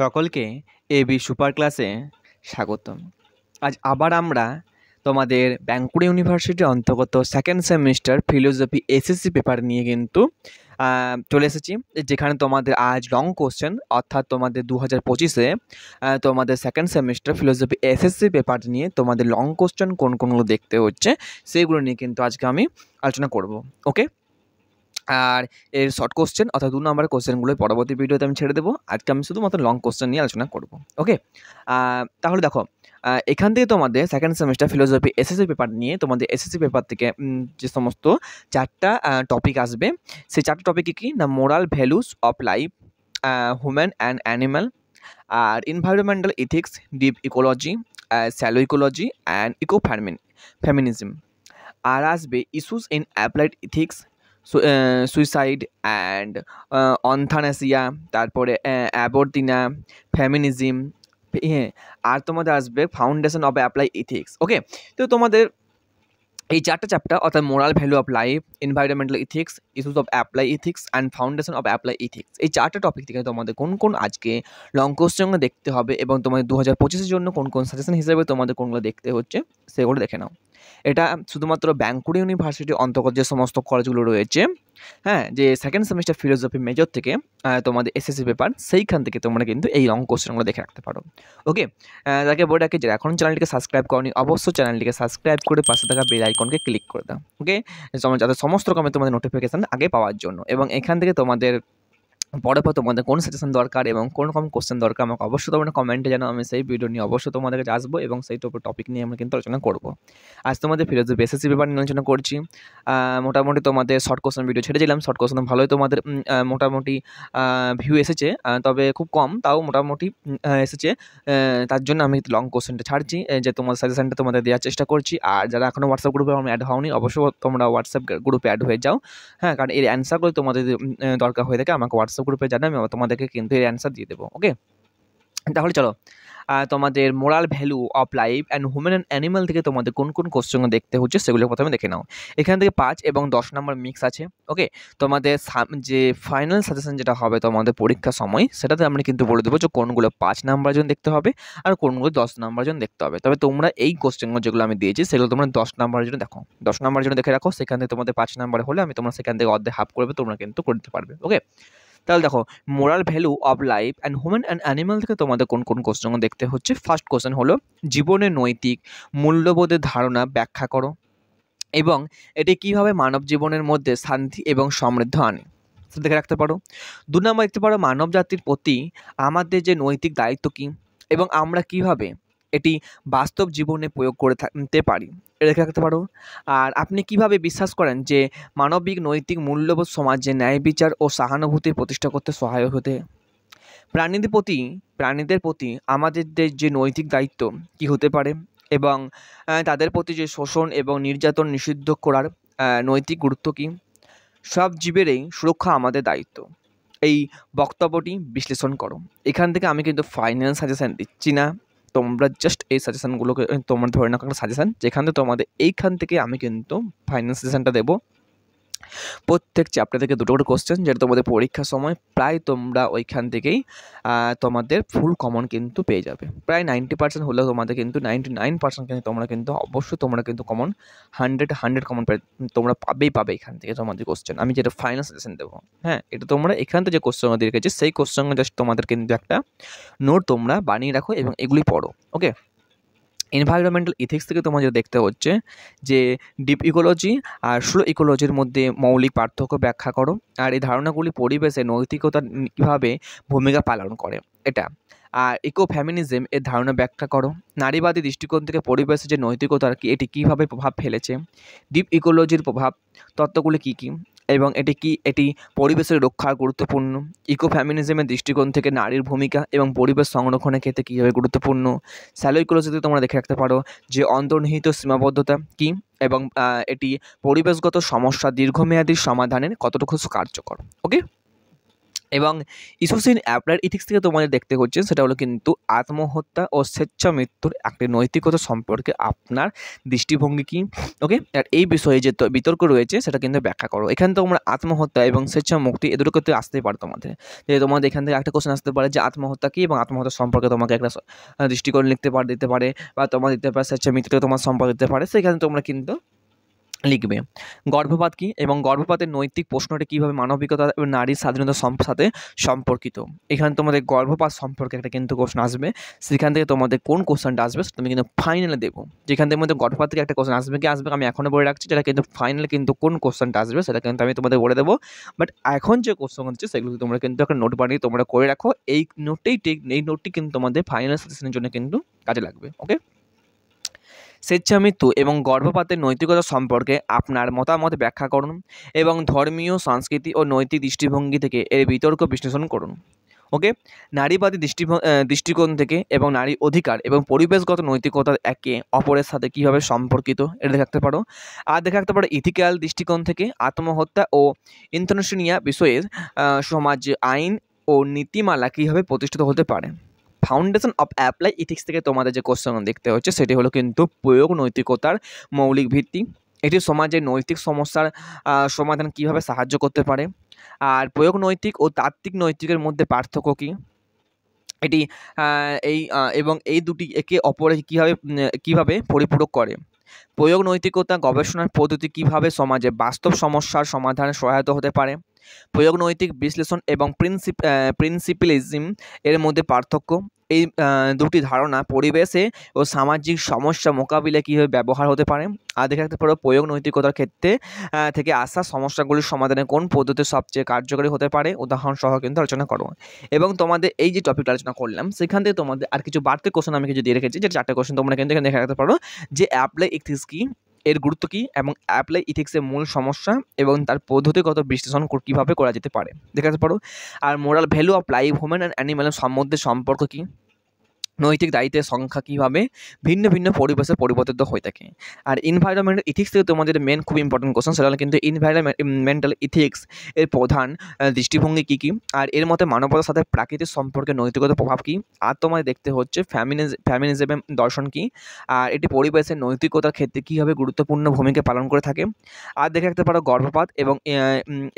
সকলকে AB super ক্লাসে স্বাগতম। আজ আবার আমরা তোমাদের বাঁকুড়া ইউনিভার্সিটির অন্তর্গত second semester philosophy SSC paper নিয়ে কিন্তু চলে এসেছি, যেখানে তোমাদের আজ লং কোশ্চেন অর্থাৎ তোমাদের 2025-এ তোমাদের second semester philosophy SSC paper নিয়ে তোমাদের লং কোশ্চেন কোনগুলো দেখতে হচ্ছে সেগুলো নিয়ে কিন্তু আজকে আমি আলোচনা করব। ওকে, আর এর শর্ট কোশ্চেন অর্থাৎ 2 নম্বরের কোশ্চেনগুলো পরবর্তী ভিডিওতে আমি ছেড়ে দেবো। আজকে আমি শুধুমাত্র লং কোশ্চেন নিয়ে আলোচনা করব। ওকে, তাহলে দেখো, এখান থেকে তোমাদের second semester philosophy SSC paper নিয়ে তোমাদের এসএসসি পেপার থেকে যে সমস্ত 4টা টপিক আসবে, সেই 4টা টপিক কী না, moral values of life, human and animal, আর environmental ethics, deep ecology, shallow ecology and feminism. আর আসবে issues in applied ethics, suicide and euthanasia, তারপরে অ্যাবর্তিনা, ফেমিনিজম, হ্যাঁ, আর তোমাদের আসবে foundation of apply ethics. Okay, তো তোমাদের এই 4টা চ্যাপ্টার অর্থাৎ moral value of life, environmental ethics, issues of apply ethics and foundation of apply ethics, এই 4টা টপিক থেকে তোমাদের কোন আজকে লং কোশ্চেনগুলো দেখতে হবে এবং তোমাদের 2025-এর জন্য কোন সাজেশন হিসেবে তোমাদের কোনগুলো দেখতে হচ্ছে সেগুলো দেখে নাও। এটা শুধুমাত্র বাঁকুড়া ইউনিভার্সিটির অন্তর্গত যে সমস্ত কলেজগুলো রয়েছে, হ্যাঁ, যে সেকেন্ড সেমিস্টার ফিলোসফি মেজর থেকে তোমাদের এসএসসি পেপার, সেইখান থেকে তোমরা কিন্তু এই লং কোশ্চেনগুলো দেখে রাখতে পারো। ওকে, তাকে বলে রাখি যারা এখন চ্যানেলটিকে সাবস্ক্রাইব করনি, অবশ্যই চ্যানেলটিকে সাবস্ক্রাইব করে পাশে থাকা বেল আইকনকে ক্লিক করে দাও। ওকে, যাতে সমস্ত রকমের তোমাদের নোটিফিকেশান আগে পাওয়ার জন্য, এবং এখান থেকে তোমাদের পরে তোমাদের কোন সাজেশন দরকার এবং কোন রকম কোশ্চেন দরকার আমাকে অবশ্যই তোমরা কমেন্টে জানাও। আমি সেই ভিডিও নিয়ে অবশ্যই তোমাদের কাছে আসবো এবং সেই টপিক নিয়ে আমরা কিন্তু আলোচনা করবো। আজ তোমাদের ফিলোসফি এসএসসি পেপার নিয়ে আলোচনা করছি। মোটামুটি তোমাদের শর্ট কোশ্চেন ভিডিও ছেড়েছিলাম, শর্ট কোশ্চেন ভালোই তোমাদের মোটামুটি ভিউ এসেছে, তবে খুব কম, তাও মোটামুটি এসেছে। তার জন্য আমি লং কোশ্চেনটা ছাড়ছি, যে তোমার সাজেশনটা তোমাদের দেওয়ার চেষ্টা করছি। আর যারা এখনও হোয়াটসঅ্যাপ গ্রুপে আমি অ্যাড হওনি, অবশ্যই তোমরা হোয়াটসঅ্যাপ গ্রুপে অ্যাড হয়ে যাও। হ্যাঁ, কারণ এর অ্যান্সারগুলো তোমাদের দরকার হয়ে থাকে আমাকে হোয়াটসঅ্যাপ গ্রুপে জানাবে, আমি তোমাদেরকে কিন্তু এর অ্যান্সার দিয়ে দেবো। ওকে, তাহলে চলো, তোমাদের moral value of life and human and animal থেকে তোমাদের কোন কোশ্চেন দেখতে হচ্ছে সেগুলো প্রথমে দেখে নাও। এখান থেকে 5 এবং 10 নম্বর মিক্স আছে। ওকে, তোমাদের যে ফাইনাল সাজেশন যেটা হবে তোমাদের পরীক্ষার সময়, সেটাতে আমরা কিন্তু বলে দেবো যে কোনগুলো 5 নাম্বার জন্য দেখতে হবে আর কোনগুলো 10 নাম্বার জন্য দেখতে হবে। তবে তোমরা এই কোশ্চেনগুলো যেগুলো আমি দিয়েছি সেগুলো তোমরা 10 নাম্বারের জন্য দেখো, 10 নাম্বারের জন্য দেখে রাখো। সেখান থেকে তোমাদের 5 নাম্বার হলে আমি তোমরা সেখান থেকে অর্ধেক হাফ করবে, তোমরা কিন্তু করতে পারবে। ওকে, তাহলে দেখো, moral value of life and human and animal থেকে তোমাদের কোন কোশ্চেন দেখতে হচ্ছে। ফার্স্ট কোশ্চেন হলো, জীবনের নৈতিক মূল্যবোধের ধারণা ব্যাখ্যা করো এবং এটি কীভাবে মানব জীবনের মধ্যে শান্তি এবং সমৃদ্ধি আনে, সেটা দেখে রাখতে পারো। 2 নম্বর দেখতে পারো, মানব জাতির প্রতি আমাদের যে নৈতিক দায়িত্ব কী এবং আমরা কীভাবে এটি বাস্তব জীবনে প্রয়োগ করে থাকতে পারি, এটা দেখে রাখতে পারো। আর আপনি কিভাবে বিশ্বাস করেন যে মানবিক নৈতিক মূল্যবোধ সমাজে ন্যায় বিচার ও সহানুভূতির প্রতিষ্ঠা করতে সহায়ক হতে। প্রাণীদের প্রতি আমাদের যে নৈতিক দায়িত্ব কী হতে পারে এবং তাদের প্রতি যে শোষণ এবং নির্যাতন নিষিদ্ধ করার নৈতিক গুরুত্ব কী। সব জীবেরই সুরক্ষা আমাদের দায়িত্ব, এই বক্তব্যটি বিশ্লেষণ করো। এখান থেকে আমি কিন্তু ফাইনাল সাজেশান দিচ্ছি না, তোমরা জাস্ট এই সাজেশানগুলোকে তোমরা ধরে নাও একটা সাজেশান, যেখান থেকে তোমাদের এইখান থেকে আমি কিন্তু ফাইনাল সাজেশানটা দেবো। প্রত্যেক চ্যাপ্টার থেকে 2টো করে কোশ্চেন, যেটা তোমাদের পরীক্ষার সময় প্রায় তোমরা ওইখান থেকেই তোমাদের ফুল কমন কিন্তু পেয়ে যাবে। প্রায় 90% হলেও তোমাদের কিন্তু 99% কিন্তু তোমরা কিন্তু কমন 100 কমন তোমরা পাবে এখান থেকে তোমাদের কোশ্চেন। আমি যেটা ফাইনাল সাজেশন দেবো, হ্যাঁ, এটা তোমরা এখান থেকে যে কোশ্চেনগুলো দিয়ে রেখেছি সেই কোশ্চেনগুলো জাস্ট তোমাদের কিন্তু একটা নোট তোমরা বানিয়ে রাখো এবং এগুলি পড়ো। ওকে, এনভায়রনমেন্টাল ইথিক্স থেকে তোমাদের দেখতে হচ্ছে যে ডিপ ইকোলজি আর স্লো ইকোলজির মধ্যে মৌলিক পার্থক্য ব্যাখ্যা করো, আর এই ধারণাগুলি পরিবেশে নৈতিকতা কীভাবে ভূমিকা পালন করে এটা। আর ফেমিনিজম এর ধারণা ব্যাখ্যা করো, নারীবাদী দৃষ্টিকোণ থেকে পরিবেশে যে নৈতিকতার এটি কীভাবে প্রভাব ফেলেছে। ডিপ ইকোলজির প্রভাব তত্ত্বগুলি কী কী এবং এটি পরিবেশের রক্ষার গুরুত্বপূর্ণ। ফেমিনিজমের দৃষ্টিকোণ থেকে নারীর ভূমিকা এবং পরিবেশ সংরক্ষণের ক্ষেত্রে কীভাবে গুরুত্বপূর্ণ। স্যালো ইকোলজিতে তোমরা দেখে রাখতে পারো যে অন্তর্নিহিত সীমাবদ্ধতা কী এবং এটি পরিবেশগত সমস্যা দীর্ঘমেয়াদী সমাধানের কতটুকু কার্যকর। ওকে, এবং ইস্যুস ইন অ্যাপ্লাইড ইথিক্স থেকে তোমাদের দেখতে হচ্ছে সেটা হলো কিন্তু আত্মহত্যা ও স্বেচ্ছা মৃত্যুর একটি নৈতিকতা সম্পর্কে আপনার দৃষ্টিভঙ্গি কী। ওকে, আর এই বিষয়ে যে বিতর্ক রয়েছে সেটা কিন্তু ব্যাখ্যা করো। এখানে তোমরা আত্মহত্যা এবং স্বেচ্ছা মুক্তি এ দুটো ক্ষেত্রে আসতেই পারে তোমাদের, যে তোমাদের এখান থেকে একটা কোশ্চেন আসতে পারে যে আত্মহত্যা কী এবং আত্মহত্যা সম্পর্কে তোমাকে একটা দৃষ্টিকোণ দিতে পারে, বা তোমার দিতে পারে স্বেচ্ছা মৃত্যুতে তোমার সম্পর্ক দিতে পারে, সেখানে তোমরা কিন্তু লিখবে। গর্ভপাত কী এবং গর্ভপাতের নৈতিক প্রশ্নটি কীভাবে মানবিকতা এবং নারীর স্বাধীনতার সাথে সম্পর্কিত। এখানে তোমাদের গর্ভপাত সম্পর্কে একটা কিন্তু কোশ্চেন আসবে, সেখান থেকে তোমাদের কোন কোশ্চেনটা আসবে তুমি কিন্তু ফাইনালে দেবো। যেখান থেকে মধ্যে গর্ভপাত থেকে একটা কোশ্চেন আসবে কি আসবে আমি এখনও বলে রাখছি, যেটা কিন্তু ফাইনালে কিন্তু কোন কোশ্চেনটা আসবে সেটা কিন্তু আমি তোমাদের বলে দেবো। বাট এখন যে কোশ্চেন হচ্ছে সেগুলো তোমরা কিন্তু একটা নোট বানিয়ে তোমরা করে রাখো। এই নোটটি কিন্তু তোমাদের ফাইনাল সাজেশনের জন্য কিন্তু কাজে লাগবে। ওকে, স্বেচ্ছা মৃত্যু এবং গর্ভপাতের নৈতিকতা সম্পর্কে আপনার মতামত ব্যাখ্যা করুন এবং ধর্মীয়, সংস্কৃতি ও নৈতিক দৃষ্টিভঙ্গি থেকে এর বিতর্ক বিশ্লেষণ করুন। ওকে, নারীবাদী দৃষ্টিকোণ থেকে এবং নারী অধিকার এবং পরিবেশগত নৈতিকতা একে অপরের সাথে কীভাবে সম্পর্কিত এটা দেখে রাখতে পারো। আর দেখে রাখতে পারো ইথিক্যাল দৃষ্টিকোণ থেকে আত্মহত্যা ও ইন্থনেশনিয়া বিষয়ে সমাজ আইন ও নীতিমালা কীভাবে প্রতিষ্ঠিত হতে পারে। ফাউন্ডেশন অফ অ্যাপ্লাই ইথিক্স থেকে তোমাদের যে কোশ্চেন দেখতে হচ্ছে সেটি হলো কিন্তু প্রয়োগ নৈতিকতার মৌলিক ভিত্তি। এটি সমাজের নৈতিক সমস্যার সমাধান কীভাবে সাহায্য করতে পারে। আর প্রয়োগ নৈতিক ও তাত্ত্বিক নৈতিকের মধ্যে পার্থক্য কী, এটি এবং এই দুটি একে অপরে কীভাবে পরিপূরক করে। প্রয়োগ নৈতিকতা গবেষণার পদ্ধতি কীভাবে সমাজে বাস্তব সমস্যার সমাধানে সহায়তা হতে পারে। প্রয়োগ নৈতিক বিশ্লেষণ এবং প্রিন্সিপিলিজম এর মধ্যে পার্থক্য। এই দুটি ধারণা পরিবেশে ও সামাজিক সমস্যা মোকাবিলায় কীভাবে ব্যবহার হতে পারে। আর দেখে রাখতে পারো প্রয়োগ নৈতিকতার ক্ষেত্রে থেকে আসা সমস্যাগুলির সমাধানে কোন পদ্ধতি সবচেয়ে কার্যকরী হতে পারে উদাহরণ সহ কিন্তু আলোচনা করো। এবং তোমাদের এই যে টপিকটা আলোচনা করলাম সেখান থেকে তোমাদের আর কিছু বাড়তি কোশ্চেন আমি কিছু দিয়ে রেখেছি, যে 4টে কোশ্চেন তোমরা কিন্তু এখানে দেখে রাখতে পারো, যে অ্যাপ্লাই ইথিক্স কী, এর গুরুত্ব কী এবং অ্যাপ্লাই ইথিক্সের মূল সমস্যা এবং তার পদ্ধতিগত বিশ্লেষণ কীভাবে করা যেতে পারে দেখাতে পারো। আর moral value of life, human and অ্যানিম্যালের মধ্যে সম্পর্ক কী, নৈতিক দায়িত্বের সংখ্যা কীভাবে ভিন্ন ভিন্ন পরিবেশে পরিবর্তিত হয়ে থাকে। আর এনভায়রনমেন্টাল ইথিক্স থেকে তোমাদের মেন খুব ইম্পর্টেন্ট কোশ্চেন, সেটা হলো কিন্তু এনভায়রনমেন্টাল ইথিক্স এর প্রধান দৃষ্টিভঙ্গি কী কী, আর এর মতে মানবতার সাথে প্রাকৃতিক সম্পর্কে নৈতিকতার প্রভাব কী। আর তোমায় দেখতে হচ্ছে ফ্যামিনিজমের দর্শন কী, আর এটি পরিবেশের নৈতিকতার ক্ষেত্রে কীভাবে গুরুত্বপূর্ণ ভূমিকা পালন করে থাকে। আর দেখে রাখতে পারো গর্ভপাত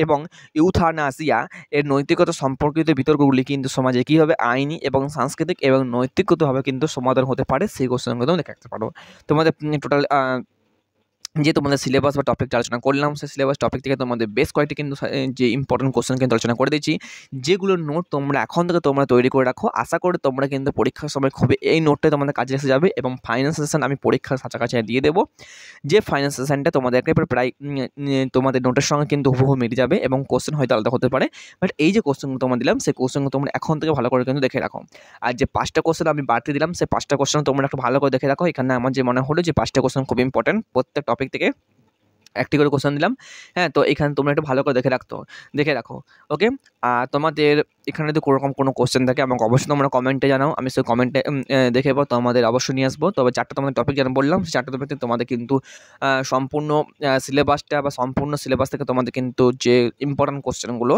এবং ইউথানাসিয়া এর নৈতিকতা সম্পর্কিত বিতর্কগুলি কিন্তু সমাজে কীভাবে আইনি এবং সাংস্কৃতিক এবং নৈতিকগতভাবে কিন্তু সমাধান হতে পারে, সেই কোশ্চেনগুলো দেখে রাখতে পারো। তোমাদের টোটাল যে তোমাদের সিলেবাস বা টপিকটা আলোচনা করলাম, সেই সিলেবাস টপিক থেকে তোমাদের বেশ কয়েকটি কিন্তু যে ইম্পর্টেন্ট কোশ্চেন কিন্তু আলোচনা করে দিচ্ছি, যেগুলোর নোট তোমরা এখন থেকে তোমরা তৈরি করে রাখো। আশা করি তোমরা কিন্তু পরীক্ষার সময় খুবই এই নোটটা তোমাদের কাজে এসে যাবে। এবং ফাইনাল সেশন আমি পরীক্ষার কাছাকাছি দিয়ে দেবো, যে ফাইনাল সেশনটা তোমাদেরকে প্রায় তোমাদের নোটের সঙ্গে কিন্তু হুবহু মিলে যাবে এবং কোশ্চেন হয়তো আলাদা হতে পারে। বাট এই যে কোশ্চেনগুলো তোমরা দিলাম সেই কোশ্চেনগুলো তোমরা এখন থেকে ভালো করে কিন্তু দেখে রাখো। আর যে 5টা কোশ্চেন আমি বাড়তি দিলাম সেই 5টা কোশ্চেন তোমরা একটু ভালো করে দেখে রাখো। এখানে আমার যে মনে হলো যে 5টা কোশ্চেন খুব ইম্পর্টেন্ট, প্রত্যেক টপিক থেকে একটি করে কোশ্চেন দিলাম। হ্যাঁ, তো এখানে তোমরা একটু ভালো করে দেখে রাখো। ওকে, তোমাদের এখানে যদি কোনোরকম কোনো কোশ্চেন থাকে আমাকে অবশ্যই তোমরা কমেন্টে জানাও, আমি সেই কমেন্টে দেখে পর তোমাদের অবশ্যই নিয়ে আসবো। তবে 4টা তোমাদের টপিক যেন বললাম, সেই 4টা টপিক তোমাদের কিন্তু সম্পূর্ণ সিলেবাসটা বা সম্পূর্ণ সিলেবাস থেকে তোমাদের কিন্তু যে ইম্পর্টেন্ট কোশ্চেনগুলো,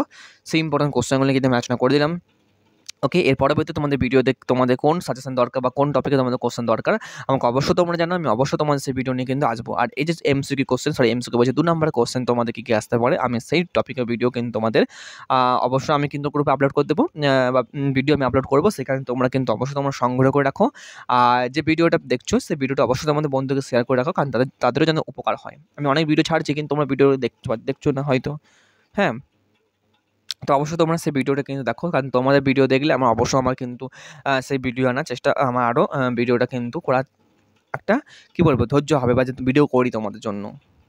সেই ইম্পর্টেন্ট কোশ্চেনগুলো কিন্তু আমি আলোচনা করে দিলাম। ওকে, এর পরবর্তী তোমাদের ভিডিও তোমাদের কোন সাজেশন দরকার বা কোন টপিকে তোমাদের কোশ্চেন দরকার আমাকে অবশ্যই তোমরা জানো, আমি অবশ্যই তোমাদের সেই ভিডিও নিয়ে কিন্তু আসবো। আর এই যে এমসিকিউ বলছি 2 নম্বরের কোশ্চেন তোমাদের কী আসতে পারে, আমি সেই টপিকের ভিডিও কিন্তু তোমাদের অবশ্যই আমি কিন্তু গ্রুপে আপলোড করে দেবো, বা ভিডিও আমি আপলোড করবো, সেখানে তোমরা কিন্তু অবশ্যই তোমরা সংগ্রহ করে রাখো। আর যে ভিডিওটা দেখছো সেই ভিডিওটা অবশ্যই তোমাদের বন্ধুকে শেয়ার করে রাখো, কারণ তাদেরও যেন উপকার হয়। আমি অনেক ভিডিও ছাড়ছি কিন্তু তোমরা ভিডিও দেখছো না হয়তো। হ্যাঁ, তো অবশ্যই তোমরা সেই ভিডিওটা কিন্তু দেখো, কারণ তোমাদের ভিডিও দেখলে আমার কিন্তু সেই ভিডিও আনার চেষ্টা আমার আরও ভিডিওটা কিন্তু করার একটা কী বলবো ধৈর্য হবে, বা যে ভিডিও করি তোমাদের জন্য।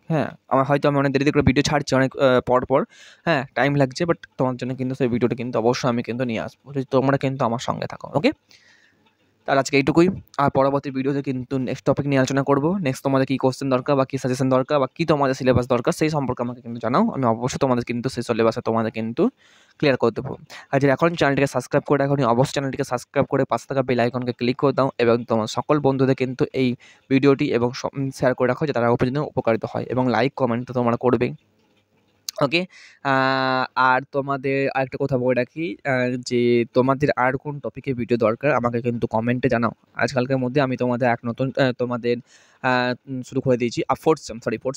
হ্যাঁ, আমি অনেক দেরিতে করে ভিডিও ছাড়ছি অনেক পর। হ্যাঁ, টাইম লাগছে, বাট তোমার জন্য কিন্তু সেই ভিডিওটা কিন্তু অবশ্যই আমি কিন্তু নিয়ে আসবো, যদি তোমরা কিন্তু আমার সঙ্গে থাকো। ওকে, তার আজকে এইটুকুই। আর পরবর্তী ভিডিওতে কিন্তু নেক্সট টপিক নিয়ে আলোচনা করবো। নেক্সট তোমাদের কী কোশ্চেন দরকার বা কী সাজেশন দরকার বা কী তোমাদের সিলেবাস দরকার সেই সম্পর্কে আমাকে কিন্তু জানাও, আমি অবশ্যই তোমাদের কিন্তু সেই সিলেবাসে তোমাদের কিন্তু ক্লিয়ার করে দেবো। আর যদি এখন চ্যানেলটিকে সাবস্ক্রাইব করে রাখো, অবশ্যই চ্যানেলটিকে সাবস্ক্রাইব করে পাশে থাকা বেল আইকনকে ক্লিক করে দাও এবং তোমার সকল বন্ধুদের কিন্তু এই ভিডিওটি এবং শেয়ার করে রাখো, যাতে তারা উপকারিত হয়, এবং লাইক কমেন্ট তো তোমরা করবেই। ওকে। আর তোমাদের আরেকটা কথা বলে রাখি, যে তোমাদের আর কোন টপিকে ভিডিও দরকার আমাকে কিন্তু কমেন্টে জানাও। আজকালকার মধ্যে আমি তোমাদের এক নতুন তোমাদের শুরু করে দিয়েছি। ফোর্থ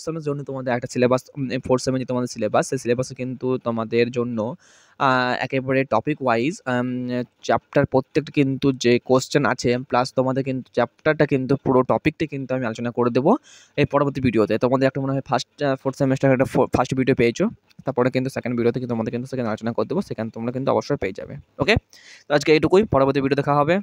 সেমের জন্য তোমাদের একটা সিলেবাস, ফোর্থ সেমের যে তোমাদের সিলেবাস, সেই সিলেবাসে কিন্তু তোমাদের জন্য একেবারে টপিক ওয়াইজ চ্যাপ্টার প্রত্যেকটা কিন্তু যে কোশ্চেন আছে, প্লাস তোমাদের কিন্তু চ্যাপ্টারটা কিন্তু পুরো টপিকটা কিন্তু আমি আলোচনা করে দেবো এই পরবর্তী ভিডিওতে। তোমাদের একটা মনে হয় ফোর্থ সেমেস্টার একটা ফার্স্ট ভিডিও পেয়েছো, তারপরে কিন্তু সেকেন্ড ভিডিওতে কিন্তু তোমাদের কিন্তু সেখানে আলোচনা করে দেবো, সেখানে তোমরা কিন্তু অবশ্যই পেয়ে যাবে। ওকে, তো আজকে এইটুকুই, পরবর্তী ভিডিও দেখা হবে।